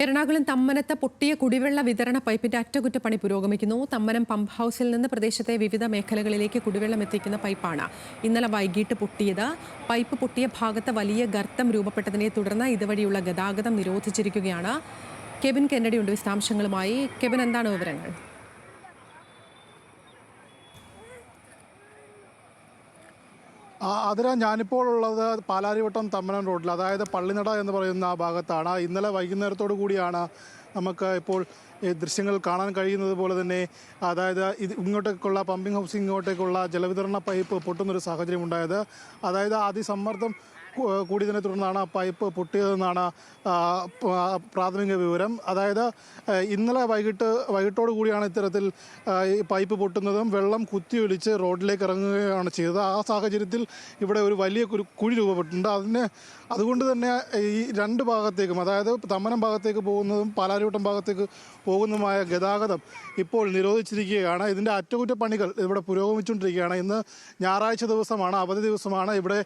എറണാകുളം തമ്മനത്ത് പൊട്ടിയ കുടിവെള്ള വിതരണ പൈപ്പിന്റെ അറ്റകുറ്റപ്പണി പുരോഗമിക്കുന്നു. തമ്മനം പമ്പ് ഹൗസിൽ നിന്ന് പ്രദേശത്തെ വിവിധ മേഖലകളിലേക്ക് കുടിവെള്ളം എത്തിക്കുന്ന പൈപ്പാണ് ഇന്നലെ വൈകിട്ട് പൊട്ടിയത്. പൈപ്പ് പൊട്ടിയ ഭാഗത്ത് വലിയ ഗർത്തം രൂപപ്പെട്ടതിനെ തുടർന്ന് ഇതുവഴിയുള്ള ഗതാഗതം നിരോധിച്ചിരിക്കുകയാണ്. കെബിൻ കെന്നഡി ഉണ്ട് വിശദാംശങ്ങളുമായി. കെബിൻ, എന്താണ് വിവരങ്ങൾ? അതിന് ഞാനിപ്പോൾ ഉള്ളത് പാലാരിവട്ടം തമ്മനം റോഡിൽ, അതായത് പള്ളിനട എന്ന് പറയുന്ന ആ ഭാഗത്താണ്. ഇന്നലെ വൈകുന്നേരത്തോടു കൂടിയാണ് നമുക്ക് ഇപ്പോൾ ദൃശ്യങ്ങൾ കാണാൻ കഴിയുന്നത് പോലെ തന്നെ, അതായത് ഇങ്ങോട്ടേക്കുള്ള പമ്പിംഗ് ഹൗസ്, ഇങ്ങോട്ടേക്കുള്ള ജലവിതരണ പൈപ്പ് പൊട്ടുന്നൊരു സാഹചര്യം ഉണ്ടായത്. അതായത് അതിസമ്മർദ്ദം കൂടിയതിനെ തുടർന്നാണ് പൈപ്പ് പൊട്ടിയതെന്നാണ് പ്രാഥമിക വിവരം. അതായത് ഇന്നലെ വൈകിട്ടോടു കൂടിയാണ് ഇത്തരത്തിൽ പൈപ്പ് പൊട്ടുന്നതും വെള്ളം കുത്തിയൊലിച്ച് റോഡിലേക്ക് ഇറങ്ങുകയാണ് ചെയ്തത്. ആ സാഹചര്യത്തിൽ ഇവിടെ ഒരു വലിയ കുഴി രൂപപ്പെട്ടിട്ടുണ്ട്. അതുകൊണ്ട് തന്നെ ഈ രണ്ട് ഭാഗത്തേക്കും, അതായത് തമ്മനം ഭാഗത്തേക്ക് പോകുന്നതും പാലാരിവട്ടം ഭാഗത്തേക്ക് പോകുന്നതുമായ ഗതാഗതം ഇപ്പോൾ നിരോധിച്ചിരിക്കുകയാണ്. ഇതിൻ്റെ അറ്റകുറ്റപ്പണികൾ ഇവിടെ പുരോഗമിച്ചുകൊണ്ടിരിക്കുകയാണ്. ഇന്ന് ഞായറാഴ്ച ദിവസമാണ്, അവധി ദിവസമാണ്. ഇവിടെ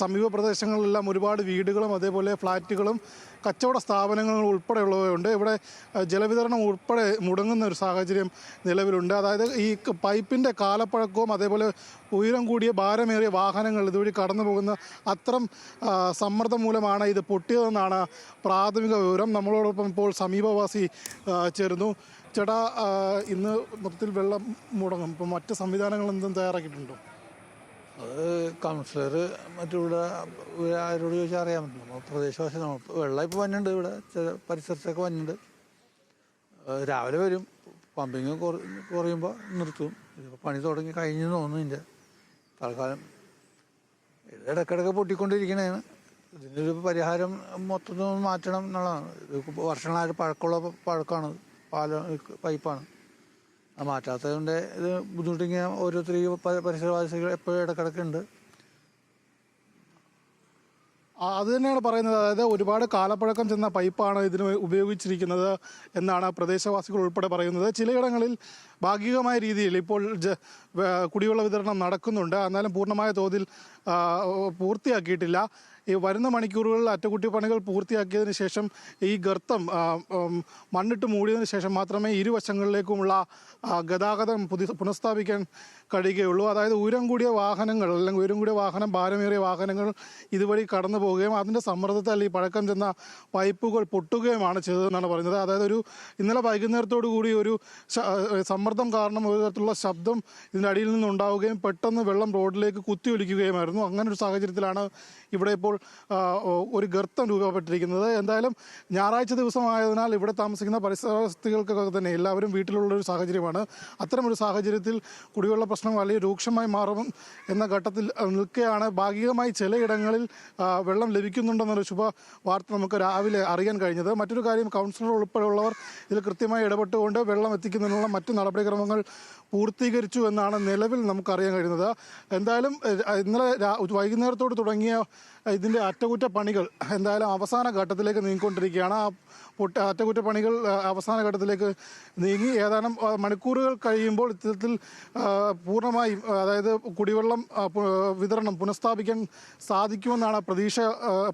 സമീപ പ്രദേശങ്ങളിലെല്ലാം ഒരുപാട് വീടുകളും അതേപോലെ ഫ്ലാറ്റുകളും കച്ചവട സ്ഥാപനങ്ങളും ഉൾപ്പെടെയുള്ളവയുണ്ട്. ഇവിടെ ജലവിതരണം ഉൾപ്പെടെ മുടങ്ങുന്ന ഒരു സാഹചര്യം നിലവിലുണ്ട്. അതായത് ഈ പൈപ്പിൻ്റെ കാലപ്പഴക്കവും അതേപോലെ ഉയരം കൂടിയ ഭാരമേറിയ വാഹനങ്ങൾ ഇതുവഴി കടന്നു പോകുന്ന അത്തരം സമ്മർദ്ദം മൂലമാണ് ഇത് പൊട്ടിയതെന്നാണ് പ്രാഥമിക വിവരം. നമ്മളോടൊപ്പം ഇപ്പോൾ സമീപവാസി ചേർന്നു. ചേട്ടാ, ഇന്ന് മൊത്തത്തിൽ വെള്ളം മുടങ്ങും, ഇപ്പം മറ്റ് സംവിധാനങ്ങൾ എന്തും തയ്യാറാക്കിയിട്ടുണ്ടോ? അത് കൗൺസിലർ മറ്റിവിടെ ആരോട് ചോദിച്ചാൽ അറിയാൻ പറ്റില്ല. നമ്മൾ പ്രദേശവാസി, നമ്മൾ വെള്ളം ഇപ്പോൾ വന്നിട്ടുണ്ട്, ഇവിടെ ചില പരിസരത്തൊക്കെ വന്നിട്ടുണ്ട്. രാവിലെ വരും, പമ്പിങ് കുറയുമ്പോൾ നിർത്തും. ഇതിപ്പോൾ പണി തുടങ്ങി കഴിഞ്ഞു തോന്നുന്നു. ഇതിൻ്റെ തൽക്കാലം ഇത് ഇടയ്ക്കിടയ്ക്ക് പൊട്ടിക്കൊണ്ടിരിക്കണേന്ന്. ഇതിനൊരു പരിഹാരം മൊത്തത്തിൽ മാറ്റണം എന്നുള്ളതാണ്. ഇത് വർഷങ്ങളായിട്ട് പഴക്കമാണ്, പൈപ്പാണ്. അത് മാറ്റാത്തത് കൊണ്ട് ഇത് ബുദ്ധിമുട്ടിങ്ങനെ ഓരോരുത്തരും പരിസരവാസികൾ എപ്പോഴും ഇടക്കിടക്കുണ്ട്. അത് തന്നെയാണ് പറയുന്നത്. അതായത് ഒരുപാട് കാലപ്പഴക്കം ചെന്ന പൈപ്പാണ് ഇതിന് ഉപയോഗിച്ചിരിക്കുന്നത് എന്നാണ് പ്രദേശവാസികൾ ഉൾപ്പെടെ പറയുന്നത്. ചിലയിടങ്ങളിൽ ഭാഗികമായ രീതിയിൽ ഇപ്പോൾ കുടിവെള്ള വിതരണം നടക്കുന്നുണ്ട്, എന്നാലും പൂർണ്ണമായ തോതിൽ പൂർത്തിയാക്കിയിട്ടില്ല. ഈ വരുന്ന മണിക്കൂറുകളിൽ അറ്റകുറ്റപ്പണികൾ പൂർത്തിയാക്കിയതിന് ശേഷം ഈ ഗർത്തം മണ്ണിട്ട് മൂടിയതിന് ശേഷം മാത്രമേ ഇരുവശങ്ങളിലേക്കുമുള്ള ഗതാഗതം പുനഃസ്ഥാപിക്കാൻ കഴിയുകയുള്ളൂ. അതായത് ഉയരം കൂടിയ വാഹനങ്ങൾ, അല്ലെങ്കിൽ ഉയരം കൂടിയ വാഹനം, ഭാരമേറിയ വാഹനങ്ങൾ ഇതുവഴി കടന്നു പോവുകയും അതിൻ്റെ സമ്മർദ്ദത്താൽ ഈ പഴക്കം ചെന്ന പൈപ്പുകൾ പൊട്ടുകയുമാണ് ചെയ്തതെന്നാണ് പറയുന്നത്. അതായത് ഇന്നലെ വൈകുന്നേരത്തോടു കൂടി ഒരു സമ്മർദ്ദം കാരണം ഒരു തരത്തിലുള്ള ശബ്ദം ഇതിൻ്റെ അടിയിൽ നിന്നുണ്ടാവുകയും പെട്ടെന്ന് വെള്ളം റോഡിലേക്ക് കുത്തിയൊലിക്കുകയുമായിരുന്നു. അങ്ങനെ ഒരു സാഹചര്യത്തിലാണ് ഇവിടെ ഇപ്പോൾ ഒരു ഗർത്തം രൂപപ്പെട്ടിരിക്കുന്നത്. എന്തായാലും ഞായറാഴ്ച ദിവസമായതിനാൽ ഇവിടെ താമസിക്കുന്ന പരിസരവാസികൾക്കൊക്കെ തന്നെ എല്ലാവരും വീട്ടിലുള്ളൊരു സാഹചര്യമാണ്. അത്തരമൊരു സാഹചര്യത്തിൽ കുടിവെള്ള പ്രശ്നം വലിയ രൂക്ഷമായി മാറും എന്ന ഘട്ടത്തിൽ നിൽക്കുകയാണ്. ഭാഗികമായി ചിലയിടങ്ങളിൽ വെള്ളം ലഭിക്കുന്നുണ്ടെന്നൊരു ശുഭ വാർത്ത നമുക്ക് രാവിലെ അറിയാൻ കഴിഞ്ഞത്. മറ്റൊരു കാര്യം, കൗൺസിലർ ഉൾപ്പെടെയുള്ളവർ ഇതിൽ കൃത്യമായി ഇടപെട്ടുകൊണ്ട് വെള്ളം എത്തിക്കുന്നതിനുള്ള മറ്റ് നടപടിക്രമങ്ങൾ പൂർത്തീകരിച്ചു എന്നാണ് നിലവിൽ നമുക്കറിയാൻ കഴിയുന്നത്. എന്തായാലും ഇന്നലെ വൈകുന്നേരത്തോട് തുടങ്ങിയ ഇതിൻ്റെ അറ്റകുറ്റപ്പണികൾ എന്തായാലും അവസാന ഘട്ടത്തിലേക്ക് നീങ്ങിക്കൊണ്ടിരിക്കുകയാണ്. അറ്റകുറ്റപ്പണികൾ അവസാന ഘട്ടത്തിലേക്ക് നീങ്ങി ഏതാനും മണിക്കൂറുകൾ കഴിയുമ്പോൾ ഇത്തരത്തിൽ പൂർണ്ണമായും, അതായത് കുടിവെള്ളം വിതരണം പുനഃസ്ഥാപിക്കാൻ സാധിക്കുമെന്നാണ്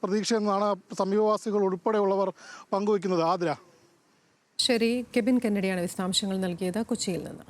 പ്രതീക്ഷയെന്നാണ് സമീപവാസികൾ ഉൾപ്പെടെയുള്ളവർ പങ്കുവയ്ക്കുന്നത്. ആതിര. ശരി, കെബിൻ കെന്നഡിയാണ് വിശദാംശങ്ങൾ നൽകിയത് കൊച്ചിയിൽ നിന്ന്.